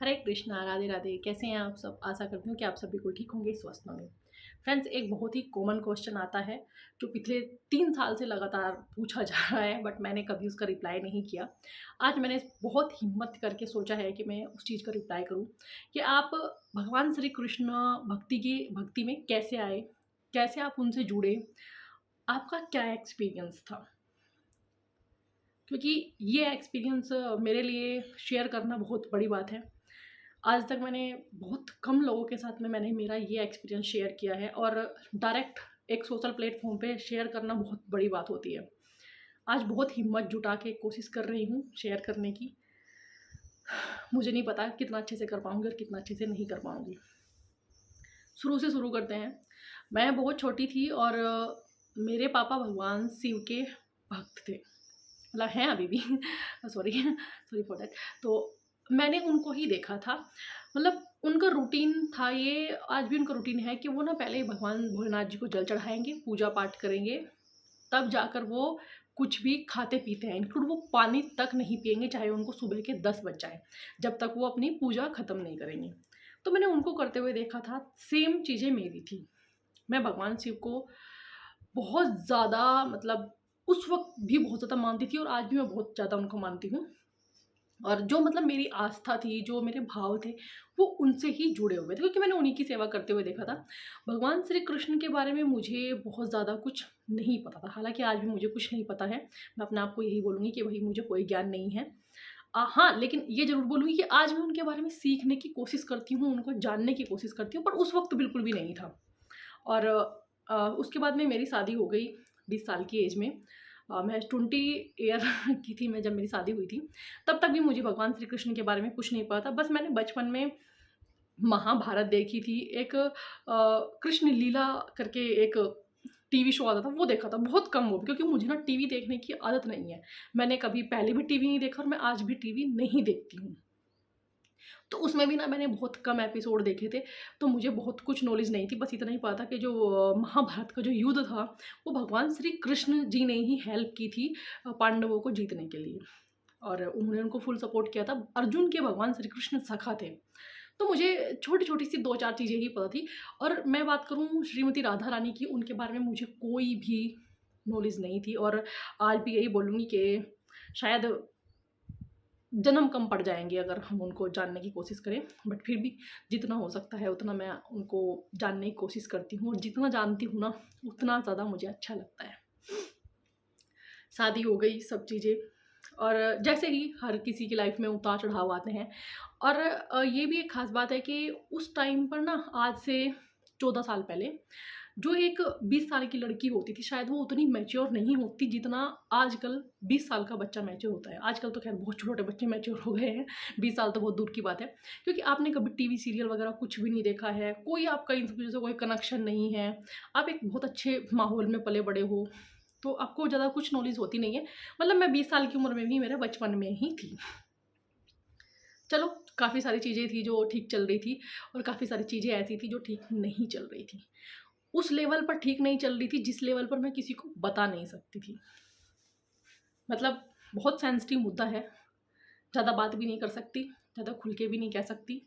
हरे कृष्णा, राधे राधे। कैसे हैं आप सब? आशा करती हूँ कि आप सब बिल्कुल ठीक होंगे, स्वस्थ होंगे। फ्रेंड्स, एक बहुत ही कॉमन क्वेश्चन आता है जो पिछले 3 साल से लगातार पूछा जा रहा है, बट मैंने कभी उसका रिप्लाई नहीं किया। आज मैंने बहुत हिम्मत करके सोचा है कि मैं उस चीज़ का रिप्लाई करूँ कि आप भगवान श्री कृष्ण भक्ति में कैसे आए? कैसे आप उनसे जुड़े? आपका क्या एक्सपीरियंस था? क्योंकि ये एक्सपीरियंस मेरे लिए शेयर करना बहुत बड़ी बात है। आज तक मैंने बहुत कम लोगों के साथ में मैंने मेरा ये एक्सपीरियंस शेयर किया है, और डायरेक्ट एक सोशल प्लेटफॉर्म पे शेयर करना बहुत बड़ी बात होती है। आज बहुत हिम्मत जुटा के कोशिश कर रही हूँ शेयर करने की। मुझे नहीं पता कितना अच्छे से कर पाऊँगी और कितना अच्छे से नहीं कर पाऊँगी। शुरू से शुरू करते हैं। मैं बहुत छोटी थी और मेरे पापा भगवान शिव के भक्त थे, मतलब हैं अभी भी। Sorry sorry for that. तो मैंने उनको ही देखा था, मतलब उनका रूटीन था ये, आज भी उनका रूटीन है कि वो ना पहले भगवान भोलेनाथ जी को जल चढ़ाएँगे, पूजा पाठ करेंगे, तब जाकर वो कुछ भी खाते पीते हैं। इंक्लूड वो पानी तक नहीं पिएँगे, चाहे उनको सुबह के 10 बज जाएँ, जब तक वो अपनी पूजा ख़त्म नहीं करेंगे। तो मैंने उनको करते हुए देखा था, सेम चीज़ें मेरी थी। मैं भगवान शिव को बहुत ज़्यादा, मतलब उस वक़्त भी बहुत ज़्यादा मानती थी और आज भी मैं बहुत ज़्यादा उनको मानती हूँ। और जो मतलब मेरी आस्था थी, जो मेरे भाव थे, वो उनसे ही जुड़े हुए थे, क्योंकि मैंने उन्हीं की सेवा करते हुए देखा था। भगवान श्री कृष्ण के बारे में मुझे बहुत ज़्यादा कुछ नहीं पता था, हालाँकि आज भी मुझे कुछ नहीं पता है। मैं अपने आप को यही बोलूँगी कि भई मुझे कोई ज्ञान नहीं है। हाँ, लेकिन ये ज़रूर बोलूँगी कि आज मैं उनके बारे में सीखने की कोशिश करती हूँ, उनको जानने की कोशिश करती हूँ, पर उस वक़्त बिल्कुल भी नहीं था। और उसके बाद में मेरी शादी हो गई 20 साल की एज में। मैं 20 ईयर की थी मैं जब मेरी शादी हुई थी। तब तक भी मुझे भगवान श्री कृष्ण के बारे में कुछ नहीं पता था। बस मैंने बचपन में महाभारत देखी थी। एक कृष्ण लीला करके एक टीवी शो आता था, वो देखा था। बहुत कम वो भी, क्योंकि मुझे ना टीवी देखने की आदत नहीं है। मैंने कभी पहले भी टीवी नहीं देखा और मैं आज भी टीवी नहीं देखती हूँ। तो उसमें भी ना मैंने बहुत कम एपिसोड देखे थे, तो मुझे बहुत कुछ नॉलेज नहीं थी। बस इतना ही पता था कि जो महाभारत का जो युद्ध था, वो भगवान श्री कृष्ण जी ने ही हेल्प की थी पांडवों को जीतने के लिए, और उन्होंने उनको फुल सपोर्ट किया था। अर्जुन के भगवान श्री कृष्ण सखा थे। तो मुझे छोटी-छोटी सी 2-4 चीज़ें ही पता थी। और मैं बात करूँ श्रीमती राधा रानी की, उनके बारे में मुझे कोई भी नॉलेज नहीं थी, और आज भी यही बोलूँगी कि शायद जन्म कम पड़ जाएँगे अगर हम उनको जानने की कोशिश करें। बट फिर भी जितना हो सकता है उतना मैं उनको जानने की कोशिश करती हूँ, और जितना जानती हूँ ना, उतना ज़्यादा मुझे अच्छा लगता है। शादी हो गई, सब चीज़ें, और जैसे ही हर किसी की लाइफ में उतार-चढ़ाव आते हैं। और ये भी एक ख़ास बात है कि उस टाइम पर ना, आज से 14 साल पहले, जो एक 20 साल की लड़की होती थी, शायद वो उतनी मैच्योर नहीं होती जितना आजकल 20 साल का बच्चा मैच्योर होता है। आजकल तो ख़ैर बहुत छोटे बच्चे मैच्योर हो गए हैं, 20 साल तो बहुत दूर की बात है। क्योंकि आपने कभी टीवी सीरियल वग़ैरह कुछ भी नहीं देखा है, कोई आपका इन सब चीज़ों से कोई कनेक्शन नहीं है। आप एक बहुत अच्छे माहौल में पले-बड़े हो, तो आपको ज़्यादा कुछ नॉलेज होती नहीं है। मतलब मैं 20 साल की उम्र में भी मेरे बचपन में ही थी। चलो, काफ़ी सारी चीज़ें थी जो ठीक चल रही थी, और काफ़ी सारी चीज़ें ऐसी थी जो ठीक नहीं चल रही थी। उस लेवल पर ठीक नहीं चल रही थी जिस लेवल पर मैं किसी को बता नहीं सकती थी। मतलब बहुत सेंसिटिव मुद्दा है, ज़्यादा बात भी नहीं कर सकती, ज़्यादा खुल के भी नहीं कह सकती।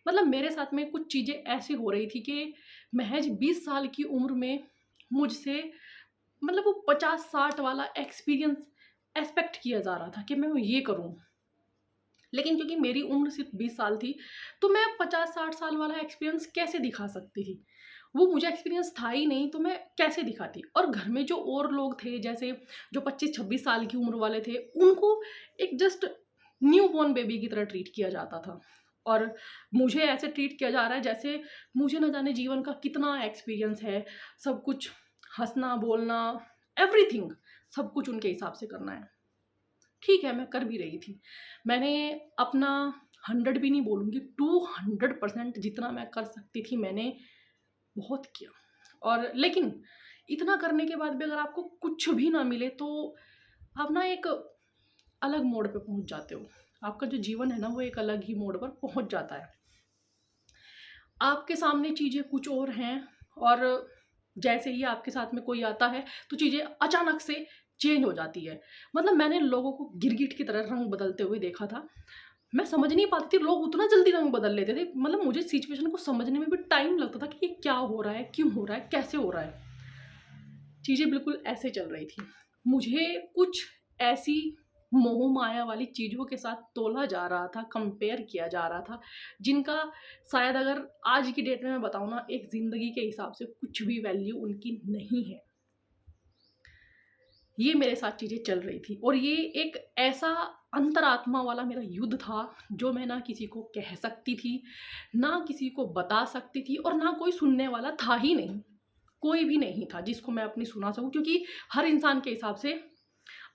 मतलब मेरे साथ में कुछ चीज़ें ऐसी हो रही थी कि महज़ 20 साल की उम्र में मुझसे, मतलब वो 50-60 वाला एक्सपीरियंस एक्सपेक्ट किया जा रहा था कि मैं वो ये करूँ। लेकिन क्योंकि मेरी उम्र सिर्फ 20 साल थी, तो मैं 50-60 साल वाला एक्सपीरियंस कैसे दिखा सकती थी? वो मुझे एक्सपीरियंस था ही नहीं, तो मैं कैसे दिखाती? और घर में जो और लोग थे, जैसे जो 25-26 साल की उम्र वाले थे, उनको एक जस्ट न्यू बॉर्न बेबी की तरह ट्रीट किया जाता था। और मुझे ऐसे ट्रीट किया जा रहा है जैसे मुझे ना जाने जीवन का कितना एक्सपीरियंस है, सब कुछ हँसना, बोलना, एवरीथिंग, सब कुछ उनके हिसाब से करना है। ठीक है, मैं कर भी रही थी। मैंने अपना 100 भी नहीं बोलूँगी, 200% जितना मैं कर सकती थी मैंने बहुत किया। और लेकिन इतना करने के बाद भी अगर आपको कुछ भी ना मिले, तो आप ना एक अलग मोड़ पे पहुँच जाते हो। आपका जो जीवन है ना, वो एक अलग ही मोड़ पर पहुँच जाता है। आपके सामने चीज़ें कुछ और हैं, और जैसे ही आपके साथ में कोई आता है, तो चीज़ें अचानक से चेंज हो जाती है। मतलब मैंने लोगों को गिरगिट की तरह रंग बदलते हुए देखा था। मैं समझ नहीं पाती थी, लोग उतना जल्दी रंग बदल लेते थे। मतलब मुझे सिचुएशन को समझने में भी टाइम लगता था कि ये क्या हो रहा है, क्यों हो रहा है, कैसे हो रहा है। चीज़ें बिल्कुल ऐसे चल रही थी। मुझे कुछ ऐसी मोह माया वाली चीज़ों के साथ तोला जा रहा था, कंपेयर किया जा रहा था, जिनका शायद अगर आज की डेट में मैं बताऊँ ना, एक ज़िंदगी के हिसाब से कुछ भी वैल्यू उनकी नहीं है। ये मेरे साथ चीज़ें चल रही थी और ये एक ऐसा अंतरात्मा वाला मेरा युद्ध था जो मैं ना किसी को कह सकती थी, ना किसी को बता सकती थी और ना कोई सुनने वाला था ही नहीं। कोई भी नहीं था जिसको मैं अपनी सुना सकूँ, क्योंकि हर इंसान के हिसाब से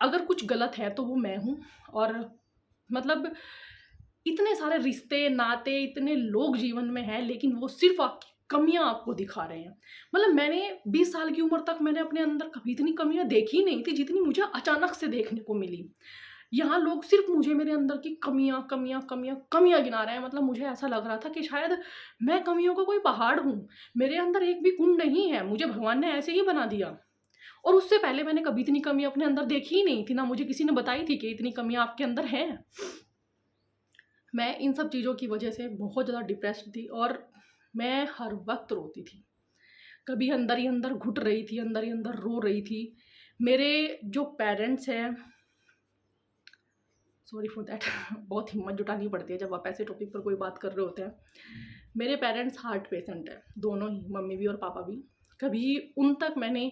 अगर कुछ गलत है तो वो मैं हूँ। और मतलब इतने सारे रिश्ते नाते, इतने लोग जीवन में हैं, लेकिन वो सिर्फ आपकी कमियां आपको दिखा रहे हैं। मतलब मैंने 20 साल की उम्र तक मैंने अपने अंदर कभी इतनी कमियां देखी नहीं थी जितनी मुझे अचानक से देखने को मिली। यहाँ लोग सिर्फ मुझे मेरे अंदर की कमियां कमियां कमियां कमियां गिना रहे हैं। मतलब मुझे ऐसा लग रहा था कि शायद मैं कमियों का कोई पहाड़ हूँ, मेरे अंदर एक भी गुण नहीं है, मुझे भगवान ने ऐसे ही बना दिया। और उससे पहले मैंने कभी इतनी कमी अपने अंदर देखी ही नहीं थी, ना मुझे किसी ने बताई थी कि इतनी कमियां आपके अंदर हैं। मैं इन सब चीज़ों की वजह से बहुत ज़्यादा डिप्रेस्ड थी और मैं हर वक्त रोती थी। कभी अंदर ही अंदर घुट रही थी, अंदर ही अंदर रो रही थी। मेरे जो पेरेंट्स हैं, सॉरी फॉर दैट बहुत हिम्मत जुटानी पड़ती है जब आप ऐसे टॉपिक पर कोई बात कर रहे होते हैं। मेरे पेरेंट्स हार्ट पेशेंट हैं, दोनों ही, मम्मी भी और पापा भी। कभी उन तक मैंने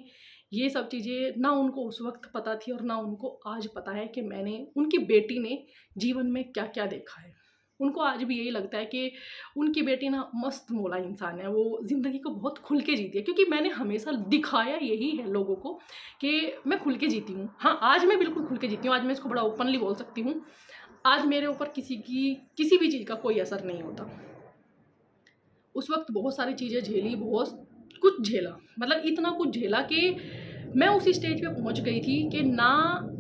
ये सब चीज़ें ना उनको उस वक्त पता थी और ना उनको आज पता है कि मैंने उनकी बेटी ने जीवन में क्या क्या देखा है। उनको आज भी यही लगता है कि उनकी बेटी ना मस्त मौला इंसान है, वो ज़िंदगी को बहुत खुल के जीती है, क्योंकि मैंने हमेशा दिखाया यही है लोगों को कि मैं खुल के जीती हूँ। हाँ, आज मैं बिल्कुल खुल के जीती हूँ, आज मैं इसको बड़ा ओपनली बोल सकती हूँ। आज मेरे ऊपर किसी भी चीज़ का कोई असर नहीं होता। उस वक्त बहुत सारी चीज़ें झेली, बहुत कुछ झेला, मतलब इतना कुछ झेला कि मैं उस स्टेज पे पहुंच गई थी कि ना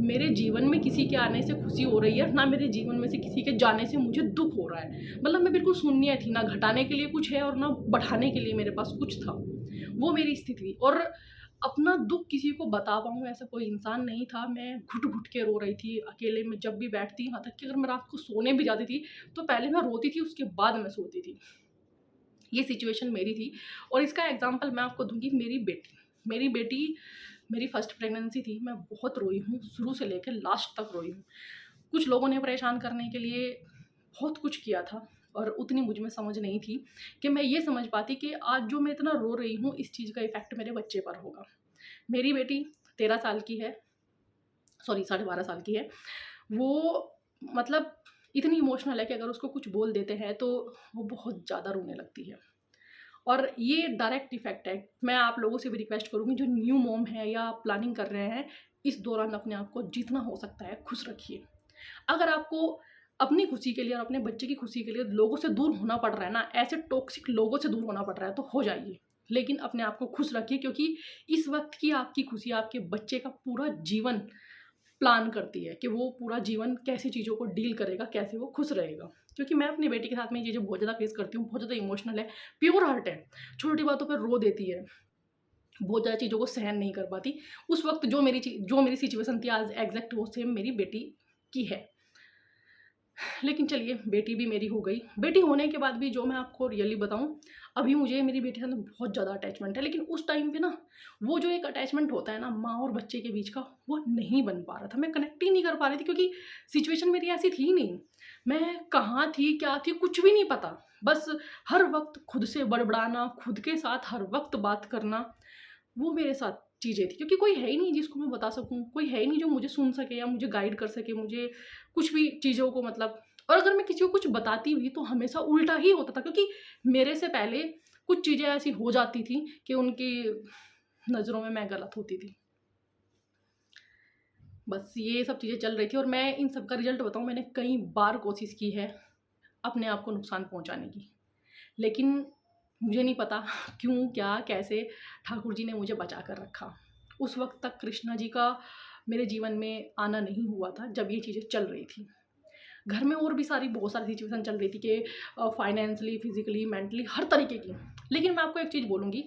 मेरे जीवन में किसी के आने से खुशी हो रही है, ना मेरे जीवन में से किसी के जाने से मुझे दुख हो रहा है। मतलब मैं बिल्कुल शून्य थी, ना घटाने के लिए कुछ है और ना बढ़ाने के लिए मेरे पास कुछ था। वो मेरी स्थिति थी और अपना दुख किसी को बता पाऊँ ऐसा कोई इंसान नहीं था। मैं घुट घुट के रो रही थी अकेले में, जब भी बैठती, यहाँ तक कि अगर मैं रात को सोने भी जाती थी तो पहले मैं रोती थी, उसके बाद मैं सोती थी। ये सिचुएशन मेरी थी और इसका एग्जांपल मैं आपको दूंगी। मेरी बेटी मेरी फर्स्ट प्रेगनेंसी थी। मैं बहुत रोई हूँ, शुरू से लेकर लास्ट तक रोई हूँ। कुछ लोगों ने परेशान करने के लिए बहुत कुछ किया था और उतनी मुझ में समझ नहीं थी कि मैं ये समझ पाती कि आज जो मैं इतना रो रही हूँ इस चीज़ का इफ़ेक्ट मेरे बच्चे पर होगा। मेरी बेटी 13 साल की है, सॉरी 12.5 साल की है। वो मतलब इतनी इमोशनल है कि अगर उसको कुछ बोल देते हैं तो वो बहुत ज़्यादा रोने लगती है और ये डायरेक्ट इफ़ेक्ट है। मैं आप लोगों से भी रिक्वेस्ट करूँगी जो न्यू मॉम है या प्लानिंग कर रहे हैं, इस दौरान अपने आप को जितना हो सकता है खुश रखिए। अगर आपको अपनी खुशी के लिए और अपने बच्चे की खुशी के लिए लोगों से दूर होना पड़ रहा है ना, ऐसे टॉक्सिक लोगों से दूर होना पड़ रहा है, तो हो जाइए, लेकिन अपने आप को खुश रखिए, क्योंकि इस वक्त की आपकी खुशी आपके बच्चे का पूरा जीवन प्लान करती है कि वो पूरा जीवन कैसी चीज़ों को डील करेगा, कैसे वो खुश रहेगा। क्योंकि मैं अपनी बेटी के साथ में ये चीज़ें बहुत ज़्यादा फेस करती हूँ, बहुत ज़्यादा इमोशनल है, प्योर हार्ट है, छोटी बातों पर रो देती है, बहुत ज़्यादा चीज़ों को सहन नहीं कर पाती। उस वक्त जो मेरी सिचुएशन थी आज एग्जैक्ट वो सेम मेरी बेटी की है। लेकिन चलिए, बेटी भी मेरी हो गई। बेटी होने के बाद भी जो मैं आपको रियली बताऊँ, अभी मुझे मेरी बेटी से बहुत ज़्यादा अटैचमेंट है, लेकिन उस टाइम पे ना वो जो एक अटैचमेंट होता है ना माँ और बच्चे के बीच का, वो नहीं बन पा रहा था। मैं कनेक्ट ही नहीं कर पा रही थी क्योंकि सिचुएशन मेरी ऐसी थी नहीं। मैं कहाँ थी, क्या थी, कुछ भी नहीं पता। बस हर वक्त खुद से बड़बड़ाना, खुद के साथ हर वक्त बात करना, वो मेरे साथ चीज़ें थी, क्योंकि कोई है ही नहीं जिसको मैं बता सकूँ, कोई है ही नहीं जो मुझे सुन सके या मुझे गाइड कर सके, मुझे कुछ भी चीज़ों को मतलब। और अगर मैं किसी को कुछ बताती भी तो हमेशा उल्टा ही होता था, क्योंकि मेरे से पहले कुछ चीज़ें ऐसी हो जाती थी कि उनकी नज़रों में मैं गलत होती थी। बस ये सब चीज़ें चल रही थी और मैं इन सब का रिजल्ट बताऊँ, मैंने कई बार कोशिश की है अपने आप को नुकसान पहुँचाने की, लेकिन मुझे नहीं पता क्यों, क्या, कैसे ठाकुर जी ने मुझे बचा कर रखा। उस वक्त तक कृष्णा जी का मेरे जीवन में आना नहीं हुआ था जब ये चीज़ें चल रही थी। घर में और भी बहुत सारी सिचुएशन चल रही थी कि फाइनेंशियली, फिजिकली, मेंटली, हर तरीके की। लेकिन मैं आपको एक चीज़ बोलूँगी,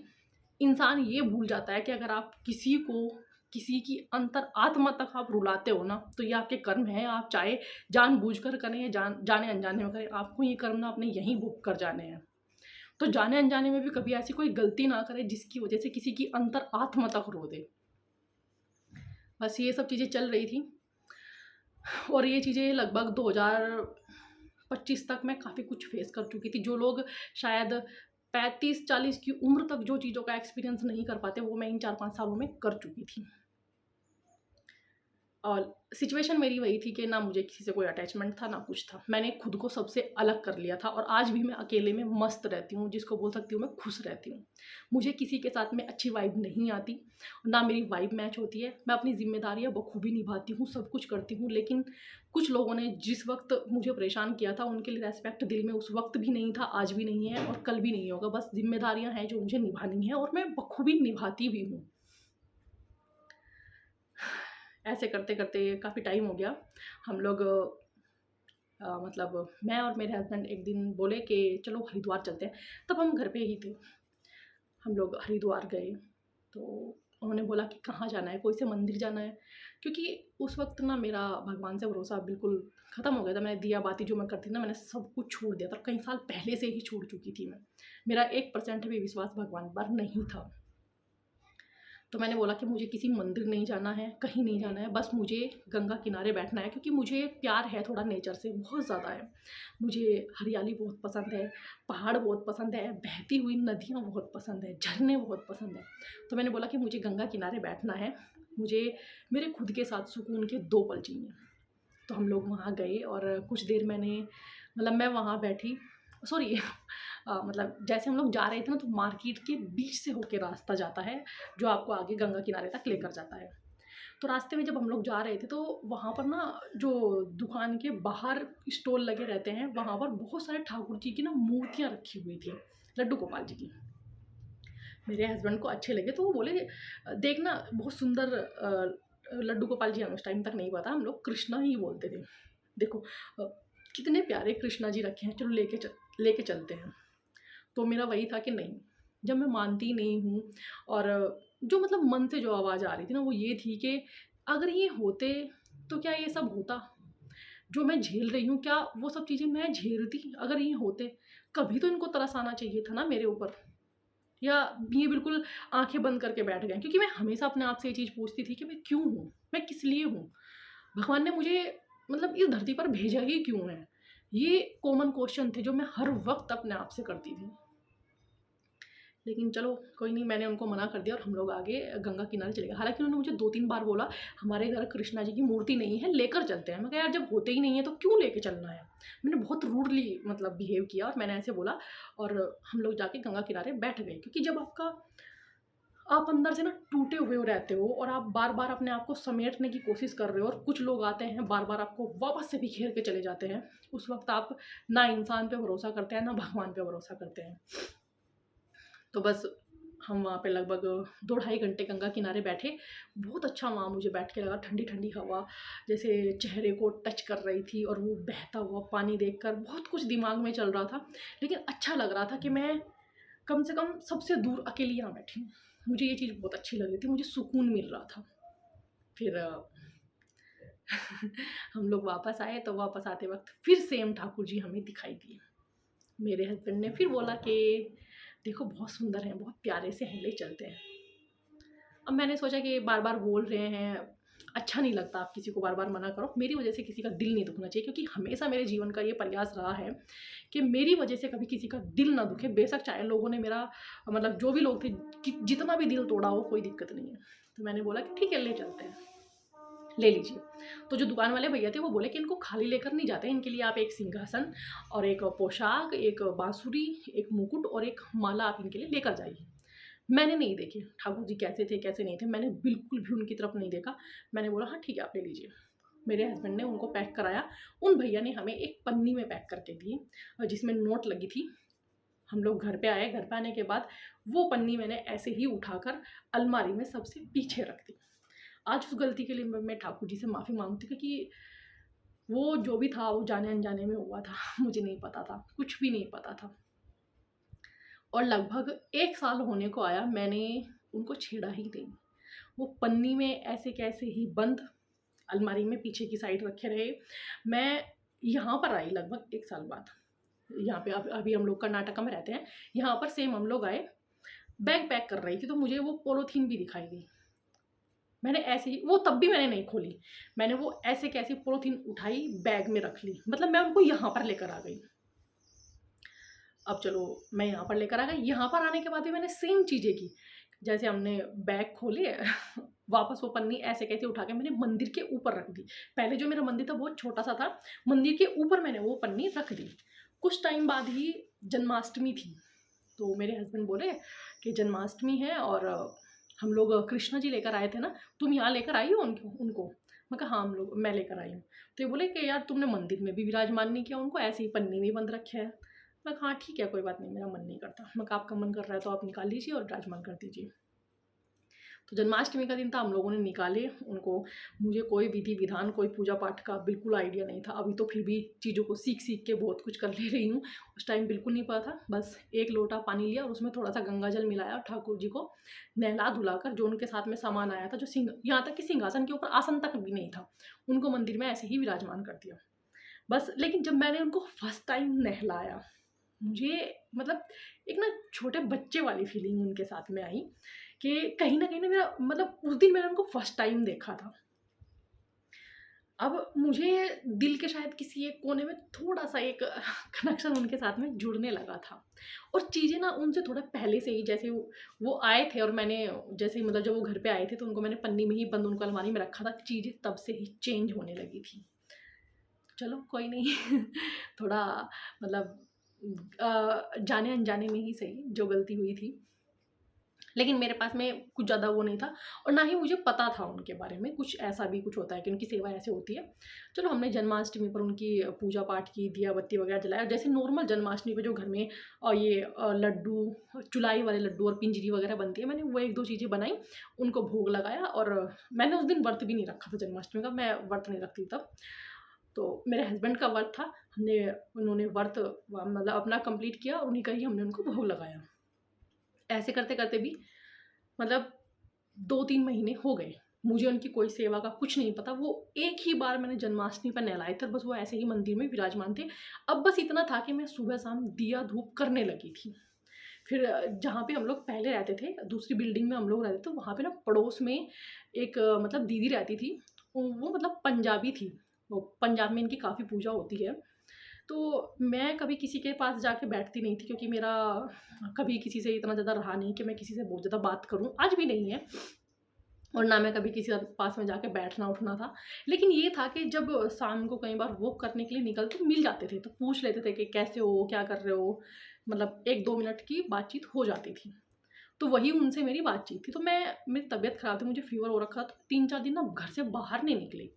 इंसान ये भूल जाता है कि अगर आप किसी को किसी की अंतर आत्मा तक आप रुलाते हो ना, तो ये आपके कर्म हैं। आप चाहे जानबूझकर करें या जाने अनजाने में करें, आपको ये कर्म ना अपने यहीं भुग कर जाने हैं। तो जाने अनजाने में भी कभी ऐसी कोई गलती ना करें जिसकी वजह से किसी की अंतर आत्मा तक रो दे। बस ये सब चीज़ें चल रही थी, और ये चीज़ें लगभग 2025 तक मैं काफ़ी कुछ फेस कर चुकी थी। जो लोग शायद 35-40 की उम्र तक जो चीज़ों का एक्सपीरियंस नहीं कर पाते, वो मैं इन 4-5 सालों में कर चुकी थी। और सिचुएशन मेरी वही थी कि ना मुझे किसी से कोई अटैचमेंट था, ना कुछ था। मैंने खुद को सबसे अलग कर लिया था, और आज भी मैं अकेले में मस्त रहती हूँ, जिसको बोल सकती हूँ मैं खुश रहती हूँ। मुझे किसी के साथ में अच्छी वाइब नहीं आती, ना मेरी वाइब मैच होती है। मैं अपनी ज़िम्मेदारियाँ बखूबी निभाती हूँ, सब कुछ करती हूँ, लेकिन कुछ लोगों ने जिस वक़्त मुझे परेशान किया था, उनके लिए रिस्पेक्ट दिल में उस वक़्त भी नहीं था, आज भी नहीं है और कल भी नहीं होगा। बस ज़िम्मेदारियाँ हैं जो मुझे निभानी हैं, और मैं बखूबी निभाती भी हूँ। ऐसे करते-करते काफ़ी टाइम हो गया। हम लोग मतलब मैं और मेरे हस्बैंड एक दिन बोले कि चलो हरिद्वार चलते हैं। तब हम घर पे ही थे। हम लोग हरिद्वार गए, तो उन्होंने बोला कि कहाँ जाना है, कोई से मंदिर जाना है। क्योंकि उस वक़्त ना मेरा भगवान से भरोसा बिल्कुल ख़त्म हो गया था। मैंने दिया बाती जो मैं करती थी ना, मैंने सब कुछ छोड़ दिया था। कई साल पहले से ही छोड़ चुकी थी मैं। मेरा 1% भी विश्वास भगवान पर नहीं था। तो मैंने बोला कि मुझे किसी मंदिर नहीं जाना है, कहीं नहीं जाना है, बस मुझे गंगा किनारे बैठना है, क्योंकि मुझे प्यार है थोड़ा नेचर से, बहुत ज़्यादा है। मुझे हरियाली बहुत पसंद है, पहाड़ बहुत पसंद है, बहती हुई नदियाँ बहुत पसंद है, झरने बहुत पसंद है। तो मैंने बोला कि मुझे गंगा किनारे बैठना है, मुझे मेरे खुद के साथ सुकून के 2 पल चाहिए। तो हम लोग वहाँ गए, और कुछ देर मैंने मतलब मैं वहाँ बैठी, सॉरी मतलब जैसे हम लोग जा रहे थे ना, तो मार्केट के बीच से होके रास्ता जाता है, जो आपको आगे गंगा किनारे तक लेकर जाता है। तो रास्ते में जब हम लोग जा रहे थे, तो वहाँ पर ना जो दुकान के बाहर स्टॉल लगे रहते हैं, वहाँ पर बहुत सारे ठाकुर जी की ना मूर्तियाँ रखी हुई थी, लड्डू गोपाल जी की। मेरे हस्बैंड को अच्छे लगे, तो वो बोले देखना बहुत सुंदर लड्डू गोपाल जी, हमें उस टाइम तक नहीं पता, हम लोग कृष्णा ही बोलते थे। देखो कितने प्यारे कृष्णा जी रखे हैं, चलो लेके चलते हैं। तो मेरा वही था कि नहीं, जब मैं मानती नहीं हूँ, और जो मतलब मन से जो आवाज़ आ रही थी ना, वो ये थी कि अगर ये होते तो क्या ये सब होता? जो मैं झेल रही हूँ, क्या वो सब चीज़ें मैं झेलती अगर ये होते? कभी तो इनको तरस आना चाहिए था ना मेरे ऊपर। या ये बिल्कुल आँखें बंद करके बैठ गए, क्योंकि मैं हमेशा अपने आप से ये चीज़ पूछती थी कि मैं क्यों हूँ? मैं किस लिए हूँ? भगवान ने मुझे मतलब इस धरती पर भेजा ही क्यों है? ये कॉमन क्वेश्चन थे जो मैं हर वक़्त अपने आप से करती थी। लेकिन चलो कोई नहीं, मैंने उनको मना कर दिया, और हम लोग आगे गंगा किनारे चले गए। हालाँकि उन्होंने मुझे 2-3 बार बोला, हमारे घर कृष्णा जी की मूर्ति नहीं है, लेकर चलते हैं। मैं कहा यार, जब होते ही नहीं है तो क्यों लेके चलना है? मैंने बहुत रूडली मतलब बिहेव किया, और मैंने ऐसे बोला, और हम लोग जाके गंगा किनारे बैठ गए। क्योंकि जब आप अंदर से ना टूटे हुए रहते हो, और आप बार-बार अपने आप को समेटने की कोशिश कर रहे हो, और कुछ लोग आते हैं बार-बार आपको वापस से बिखेर के चले जाते हैं। उस वक़्त आप ना इंसान पे भरोसा करते हैं, ना भगवान पे भरोसा करते हैं। तो बस हम वहाँ पे लगभग 2 ढाई घंटे गंगा किनारे बैठे। बहुत अच्छा वहाँ मुझे बैठ के लगा, ठंडी-ठंडी हवा जैसे चेहरे को टच कर रही थी, और वो बहता हुआ पानी देखकर बहुत कुछ दिमाग में चल रहा था। लेकिन अच्छा लग रहा था कि मैं कम से कम सबसे दूर अकेली यहाँ बैठी हूँ। मुझे ये चीज़ बहुत अच्छी लग रही थी, मुझे सुकून मिल रहा था। फिर हम लोग वापस आए, तो वापस आते वक़्त फिर सेम ठाकुर जी हमें दिखाई दिए। मेरे हस्बैंड ने फिर बोला कि देखो बहुत सुंदर हैं, बहुत प्यारे से हैं, ले चलते हैं। अब मैंने सोचा कि बार-बार बोल रहे हैं, अच्छा नहीं लगता, आप किसी को बार-बार मना करो। मेरी वजह से किसी का दिल नहीं दुखना चाहिए, क्योंकि हमेशा मेरे जीवन का ये प्रयास रहा है कि मेरी वजह से कभी किसी का दिल ना दुखे। बेशक चाहे लोगों ने मेरा मतलब जो भी लोग थे, कि जितना भी दिल तोड़ा हो, कोई दिक्कत नहीं है। तो मैंने बोला कि ठीक है, ले चलते हैं, ले लीजिए। तो जो दुकान वाले भैया थे, वो बोले कि इनको खाली लेकर नहीं जाते, इनके लिए आप एक सिंहासन और एक पोशाक, एक बाँसुरी, एक मुकुट और एक माला आप इनके लिए लेकर जाइए। मैंने नहीं देखे ठाकुर जी कैसे थे, कैसे नहीं थे, मैंने बिल्कुल भी उनकी तरफ नहीं देखा। मैंने बोला हाँ ठीक है, आप ले लीजिए। मेरे हस्बैंड ने उनको पैक कराया। उन भैया ने हमें एक पन्नी में पैक करके दी, जिसमें नोट लगी थी। हम लोग घर पे आए, घर पे आने के बाद वो पन्नी मैंने ऐसे ही उठाकर अलमारी में सबसे पीछे रख दी। आज उस गलती के लिए मैं ठाकुर जी से माफ़ी माँगती हूँ, क्योंकि वो जो भी था वो जाने-अनजाने में हुआ था। मुझे नहीं पता था, कुछ भी नहीं पता था। और लगभग 1 साल होने को आया, मैंने उनको छेड़ा ही नहीं। वो पन्नी में ऐसे कैसे ही बंद अलमारी में पीछे की साइड रखे रहे। मैं यहाँ पर आई लगभग 1 साल बाद, यहाँ पे अभी हम लोग कर्नाटका में रहते हैं, यहाँ पर सेम हम लोग आए, बैग पैक कर रही थी तो मुझे वो पॉलीथीन भी दिखाई दी। मैंने ऐसे ही, वो तब भी मैंने नहीं खोली, मैंने वो ऐसे कैसे पॉलीथीन उठाई, बैग में रख ली, मतलब मैं उनको यहाँ पर लेकर आ गई। अब चलो मैं यहाँ पर लेकर आ गई, यहाँ पर आने के बाद भी मैंने सेम चीज़ें की, जैसे हमने बैग खोले वापस वो पन्नी ऐसे कैसे उठा के मैंने मंदिर के ऊपर रख दी। पहले जो मेरा मंदिर था बहुत छोटा सा था, मंदिर के ऊपर मैंने वो पन्नी रख दी। कुछ टाइम बाद ही जन्माष्टमी थी, तो मेरे हस्बैंड बोले कि जन्माष्टमी है और हम लोग कृष्णा जी लेकर आए थे ना, तुम यहाँ लेकर आई हो उनको। मैं कहा हाँ मैं लेकर आई हूँ। तो ये बोले कि यार तुमने मंदिर में भी विराजमान नहीं किया उनको, ऐसे ही पन्नी में बंद रखे है। मैं कहा हाँ ठीक है कोई बात नहीं, मेरा मन नहीं करता। मैं कहा आपका मन कर रहा है तो आप निकाल लीजिए और विराजमान कर दीजिए। तो जन्माष्टमी का दिन था, हम लोगों ने निकाले उनको। मुझे कोई विधि विधान, कोई पूजा पाठ का बिल्कुल आइडिया नहीं था। अभी तो फिर भी चीज़ों को सीख सीख के बहुत कुछ कर ले रही हूँ, उस टाइम बिल्कुल नहीं पता था। बस 1 लोटा पानी लिया और उसमें थोड़ा सा गंगा जल मिलाया, ठाकुर जी को नहला धुलाकर, जो उनके साथ में सामान आया था, जो यहाँ तक कि सिंहासन के ऊपर आसन तक भी नहीं था, उनको मंदिर में ऐसे ही विराजमान कर दिया बस। लेकिन जब मैंने उनको फर्स्ट टाइम नहलाया, मुझे मतलब एक ना छोटे बच्चे वाली फीलिंग उनके साथ में आई कि कहीं ना मेरा मतलब उस दिन मैंने उनको फर्स्ट टाइम देखा था। अब मुझे दिल के शायद किसी एक कोने में थोड़ा सा एक कनेक्शन उनके साथ में जुड़ने लगा था। और चीज़ें ना उनसे थोड़ा पहले से ही, जैसे वो आए थे और मैंने जैसे ही मतलब जब वो घर पे आए थे तो उनको मैंने पन्नी में ही बंद उनको अलमारी में रखा था, चीज़ें तब से ही चेंज होने लगी थी। चलो कोई नहीं थोड़ा मतलब जाने अनजाने में ही सही जो गलती हुई थी, लेकिन मेरे पास में कुछ ज़्यादा वो नहीं था और ना ही मुझे पता था उनके बारे में कुछ ऐसा भी कुछ होता है कि उनकी सेवा ऐसे होती है। चलो हमने जन्माष्टमी पर उनकी पूजा पाठ की, दिया बत्ती वगैरह जलाया, जैसे नॉर्मल जन्माष्टमी पे जो घर में ये लड्डू, चुलाई वाले लड्डू और पिंजरी वगैरह बनती है, मैंने वो 1-2 चीज़ें बनाई, उनको भोग लगाया। और मैंने उस दिन व्रत भी नहीं रखा था जन्माष्टमी का, मैं व्रत नहीं रखती तब, तो मेरे हस्बैंड का व्रत था। उन्होंने व्रत मतलब अपना कंप्लीट किया और उन्हीं का ही हमने उनको भोग लगाया। ऐसे करते करते भी मतलब 2-3 महीने हो गए, मुझे उनकी कोई सेवा का कुछ नहीं पता। वो एक ही बार मैंने जन्माष्टमी पर नहलाए थे, बस वो ऐसे ही मंदिर में विराजमान थे। अब बस इतना था कि मैं सुबह शाम दिया धूप करने लगी थी। फिर जहाँ पे हम लोग पहले रहते थे, दूसरी बिल्डिंग में हम लोग रहते थे, वहाँ पे ना पड़ोस में एक मतलब दीदी रहती थी। वो मतलब पंजाबी थी, वो पंजाब में इनकी काफ़ी पूजा होती है। तो मैं कभी किसी के पास जाके बैठती नहीं थी, क्योंकि मेरा कभी किसी से इतना ज़्यादा रहा नहीं कि मैं किसी से बहुत ज़्यादा बात करूँ, आज भी नहीं है। और ना मैं कभी किसी के पास में जाके बैठना उठना था। लेकिन ये था कि जब शाम को कई बार वॉक करने के लिए निकलते मिल जाते थे, तो पूछ लेते थे कि कैसे हो, क्या कर रहे हो, मतलब 1-2 मिनट की बातचीत हो जाती थी। तो वही उनसे मेरी बातचीत थी। तो मेरी तबीयत ख़राब थी, मुझे फ़ीवर हो रखा था, 3-4 दिन ना घर से बाहर नहीं निकली।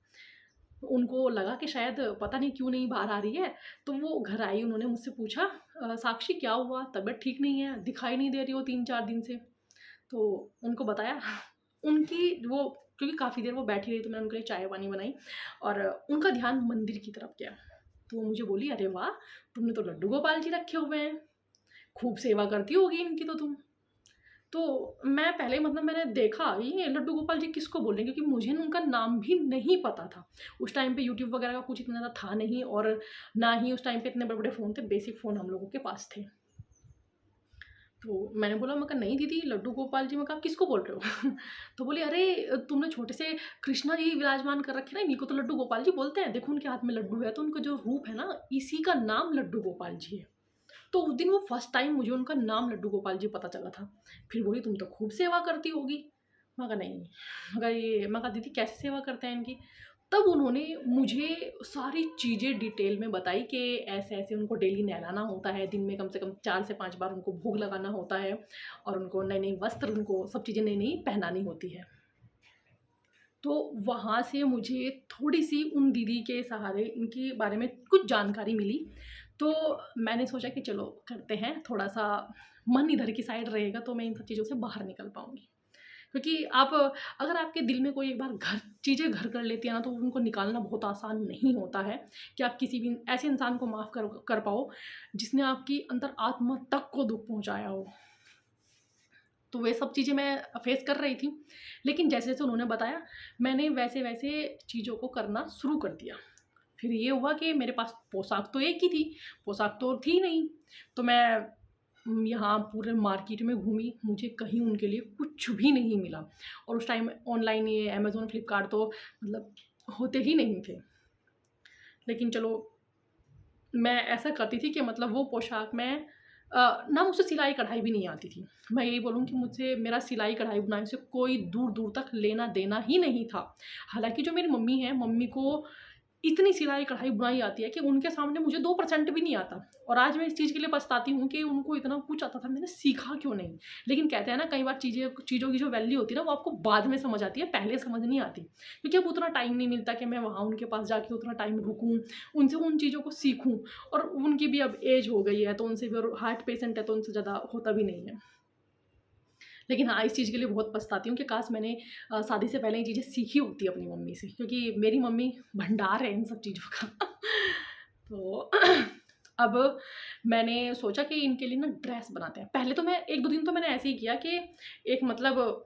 उनको लगा कि शायद पता नहीं क्यों नहीं बाहर आ रही है, तो वो घर आई, उन्होंने मुझसे पूछा साक्षी क्या हुआ, तबीयत ठीक नहीं है, दिखाई नहीं दे रही हो 3-4 दिन से। तो उनको बताया उनकी वो, क्योंकि काफ़ी देर वो बैठी रही तो मैंने उनके लिए चाय पानी बनाई और उनका ध्यान मंदिर की तरफ गया। तो वो मुझे बोली, अरे वाह, तुमने तो लड्डू गोपाल जी रखे हुए हैं, खूब सेवा करती होगी इनकी तो तुम। तो मैं पहले मतलब मैंने देखा ये लड्डू गोपाल जी किसको बोल रहे हैं, क्योंकि मुझे उनका नाम भी नहीं पता था। उस टाइम पे यूट्यूब वगैरह का कुछ इतना ज़्यादा था नहीं, और ना ही उस टाइम पे इतने बड़े-बड़े फ़ोन थे, बेसिक फ़ोन हम लोगों के पास थे। तो मैंने बोला, मैं कहा नहीं दीदी, लड्डू गोपाल जी, मैं कहा किसको बोल रहे हो? तो बोली, अरे तुमने छोटे से कृष्णा जी विराजमान कर रखे ना, इन्हीं को तो लड्डू गोपाल जी बोलते हैं, देखो उनके हाथ में लड्डू है, तो उनका जो रूप है ना, इसी का नाम लड्डू गोपाल जी है। तो उस दिन वो फर्स्ट टाइम मुझे उनका नाम लड्डू गोपाल जी पता चला था। फिर बोली, तुम तो खूब सेवा करती होगी। मैं कहा नहीं, मैं कहा दीदी कैसे सेवा करते हैं इनकी? तब उन्होंने मुझे सारी चीज़ें डिटेल में बताई कि ऐसे-ऐसे उनको डेली नहलाना होता है, दिन में कम से कम 4 से 5 बार उनको भोग लगाना होता है, और उनको नए-नए वस्त्र, उनको सब चीज़ें नई-नई पहनानी होती है। तो वहाँ से मुझे थोड़ी-सी उन दीदी के सहारे इनके बारे में कुछ जानकारी मिली। तो मैंने सोचा कि चलो करते हैं, थोड़ा-सा मन इधर की साइड रहेगा तो मैं इन सब चीज़ों से बाहर निकल पाऊँगी। क्योंकि आप, अगर आपके दिल में कोई एक बार चीज़ें घर कर लेती है ना, तो उनको निकालना बहुत आसान नहीं होता है कि आप किसी भी ऐसे इंसान को माफ़ कर पाओ जिसने आपकी अंतर आत्मा तक को दुःख पहुँचाया हो। तो वे सब चीज़ें मैं फेस कर रही थी। लेकिन जैसे जैसे उन्होंने बताया, मैंने वैसे वैसे चीज़ों को करना शुरू कर दिया। फिर ये हुआ कि मेरे पास पोशाक तो एक ही थी, पोशाक तो और थी नहीं। तो मैं यहाँ पूरे मार्केट में घूमी, मुझे कहीं उनके लिए कुछ भी नहीं मिला। और उस टाइम ऑनलाइन ये अमेज़न, फ्लिपकार्ट तो मतलब होते ही नहीं थे। लेकिन चलो, मैं ऐसा करती थी कि मतलब वो पोशाक मैं ना मुझसे सिलाई कढ़ाई भी नहीं आती थी। मैं यही बोलूँ कि मुझसे मेरा सिलाई कढ़ाई बुनाई से कोई दूर-दूर तक लेना देना ही नहीं था। हालाँकि जो मेरी मम्मी हैं, मम्मी को इतनी सिलाई कढ़ाई बुनाई आती है कि उनके सामने मुझे 2% भी नहीं आता। और आज मैं इस चीज़ के लिए पछताती हूँ कि उनको इतना कुछ आता था, मैंने सीखा क्यों नहीं? लेकिन कहते हैं ना, कई बार चीज़ों की जो वैल्यू होती है ना, वो आपको बाद में समझ आती है, पहले समझ नहीं आती। क्योंकि अब उतना टाइम नहीं मिलता कि मैं वहाँ उनके पास जाके उतना टाइम रुकूँ, उनसे उन चीज़ों को सीखूँ। और उनकी भी अब एज हो गई है, तो उनसे भी, और हार्ट पेशेंट है तो उनसे ज़्यादा होता भी नहीं है। लेकिन हाँ, इस चीज़ के लिए बहुत पछताती हूँ कि काश मैंने शादी से पहले ये चीज़ें सीखी होती अपनी मम्मी से, क्योंकि मेरी मम्मी भंडार है इन सब चीज़ों का। तो अब मैंने सोचा कि इनके लिए ना ड्रेस बनाते हैं। पहले तो मैं 1-2 दिन तो मैंने ऐसे ही किया कि एक मतलब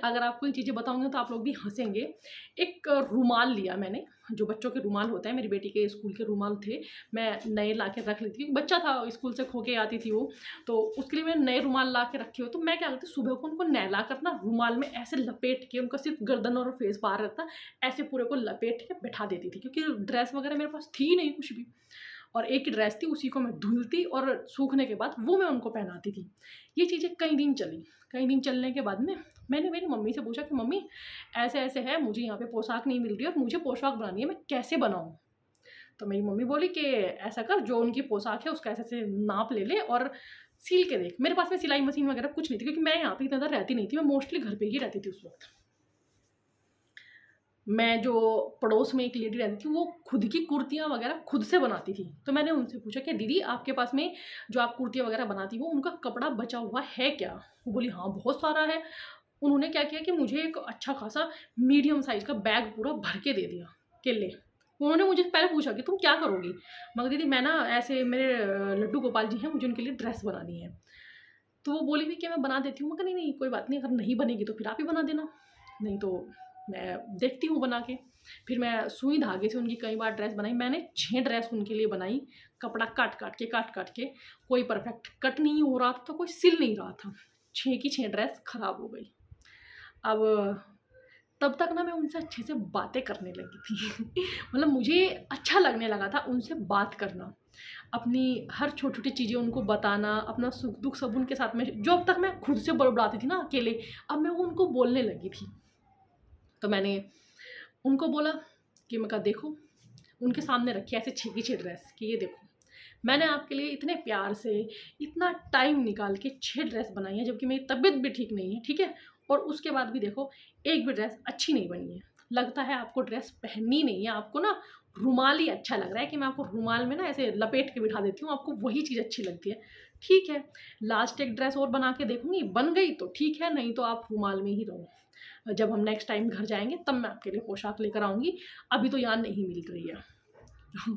अगर आपको ये चीज़ें बताऊँगी तो आप लोग भी हँसेंगे। एक रुमाल लिया मैंने, जो बच्चों के रुमाल होते हैं, मेरी बेटी के स्कूल के रुमाल थे, मैं नए ला के रख लेती थी। बच्चा था, स्कूल से खो के आती थी वो, तो उसके लिए मैंने नए रुमाल ला के रखे हो। तो मैं क्या करती, सुबह को उनको नहला कर ना रुमाल में ऐसे लपेट के, उनका सिर्फ गर्दन और फेस बाहर रहता, ऐसे पूरे को लपेट के बैठा देती थी, क्योंकि ड्रेस वगैरह मेरे पास थी नहीं कुछ भी। और एक ही ड्रेस थी, उसी को मैं धुलती और सूखने के बाद वो मैं उनको पहनाती थी। ये चीज़ें कई दिन चली। कई दिन चलने के बाद में मैंने मेरी मम्मी से पूछा कि मम्मी, ऐसे-ऐसे है, मुझे यहाँ पे पोशाक नहीं मिल रही है और मुझे पोशाक बनानी है, मैं कैसे बनाऊँ? तो मेरी मम्मी बोली कि ऐसा कर, जो उनकी पोशाक है उसका ऐसे-ऐसे नाप ले ले और सिल के देख। मेरे पास में सिलाई मशीन वगैरह कुछ नहीं थी, क्योंकि मैं यहाँ पे इतना ज़्यादा रहती नहीं थी, मैं मोस्टली घर पे ही रहती थी उस वक़्त। मैं जो पड़ोस में एक लेडी रहती थी, वो खुद की कुर्तियाँ वगैरह खुद से बनाती थी। तो मैंने उनसे पूछा कि दीदी, आपके पास में जो आप कुर्तियाँ वगैरह बनाती हो, उनका कपड़ा बचा हुआ है क्या? वो बोली हाँ, बहुत सारा है। उन्होंने क्या किया कि मुझे एक अच्छा खासा मीडियम साइज़ का बैग पूरा भर के दे दिया कि ले। उन्होंने मुझे पहले पूछा कि तुम क्या करोगी? मैं कहा दीदी, मैं ना ऐसे, मेरे लड्डू गोपाल जी हैं, मुझे उनके लिए ड्रेस बनानी है। तो वो बोली भी कि मैं बना देती हूँ। मैं कहा नहीं-नहीं, कोई बात नहीं, अगर नहीं बनेगी तो फिर आप ही बना देना, नहीं तो मैं देखती हूँ बना के। फिर मैं सुई धागे से उनकी कई बार ड्रेस बनाई। मैंने 6 ड्रेस उनके लिए बनाई, कपड़ा काट-काट के। कोई परफेक्ट कट नहीं हो रहा था, तो कोई सिल नहीं रहा था। 6 की 6 ड्रेस खराब हो गई। अब तब तक ना मैं उनसे अच्छे से बातें करने लगी थी। मतलब मुझे अच्छा लगने लगा था उनसे बात करना। अपनी हर छोटी-छोटी चीज़ें उनको बताना, अपना सुख-दुख सब उनके साथ में, जो अब तक मैं खुद से बड़बड़ाती थी ना अकेले, अब मैं वो उनको बोलने लगी थी। तो मैंने उनको बोला कि, मैं कहा देखो, उनके सामने रखी ऐसे 6 की 6 ड्रेस कि ये देखो, मैंने आपके लिए इतने प्यार से, इतना टाइम निकाल के 6 ड्रेस बनाई है, जबकि मेरी तबीयत भी ठीक नहीं है, ठीक है? और उसके बाद भी देखो, एक भी ड्रेस अच्छी नहीं बनी है। लगता है आपको ड्रेस पहननी नहीं है, आपको ना रुमाल ही अच्छा लग रहा है कि मैं आपको रुमाल में ना ऐसे लपेट के बिठा देती हूँ, आपको वही चीज़ अच्छी लगती है। ठीक है, लास्ट एक ड्रेस और बना के देखूँगी, बन गई तो ठीक है, नहीं तो आप रुमाल में ही रहो। जब हम नेक्स्ट टाइम घर जाएँगे तब मैं आपके लिए पोशाक लेकर आऊँगी, अभी तो यहाँ नहीं मिल रही है।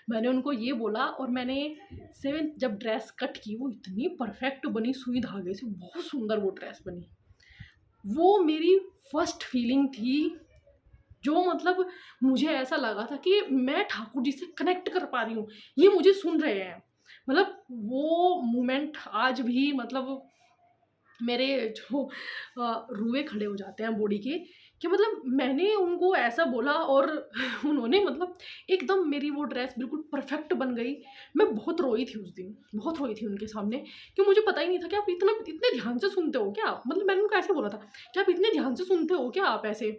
मैंने उनको ये बोला, और मैंने 7th जब ड्रेस कट की, वो इतनी परफेक्ट बनी सुई धागे से, बहुत सुंदर वो ड्रेस बनी। वो मेरी फर्स्ट फीलिंग थी, जो मतलब मुझे ऐसा लगा था कि मैं ठाकुर जी से कनेक्ट कर पा रही हूँ, ये मुझे सुन रहे हैं। मतलब वो मोमेंट आज भी, मतलब मेरे जो रुए खड़े हो जाते हैं बॉडी के, कि मतलब मैंने उनको ऐसा बोला और उन्होंने मतलब एकदम मेरी वो ड्रेस बिल्कुल परफेक्ट बन गई। मैं बहुत रोई थी उस दिन, बहुत रोई थी उनके सामने, कि मुझे पता ही नहीं था कि आप इतने ध्यान से सुनते हो क्या? मतलब मैंने उनको ऐसे बोला था कि आप इतने ध्यान से सुनते हो क्या आप ऐसे?